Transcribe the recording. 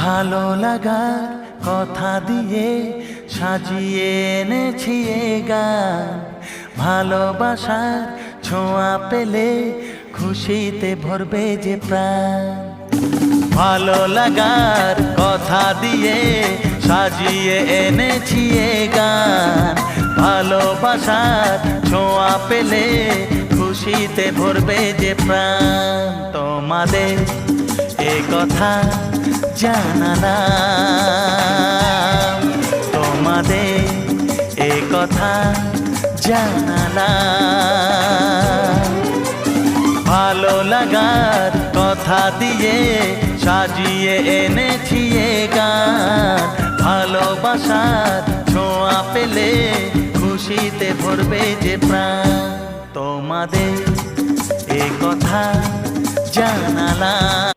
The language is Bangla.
ভালো লাগার কথা দিয়ে সাজিয়ে এনেছি এ গান। ভালোবাসার ছোঁয়া পেলে খুশিতে ভরবে যে প্রাণ। ভালো লাগার কথা দিয়ে সাজিয়ে এনেছি এ গান। ভালোবাসার ছোঁয়া পেলে খুশিতে ভরবে যে প্রাণ। তোমাদের এ কথা জানালাম, তোমাদের এ কথা জানালাম। ভালো লাগার কথা দিয়ে সাজিয়ে এনেছি এ গান। ভালোবাসার ছোঁয়া পেলে খুশিতে ভরবে যে প্রাণ। তোমাদের এ কথা জানালাম।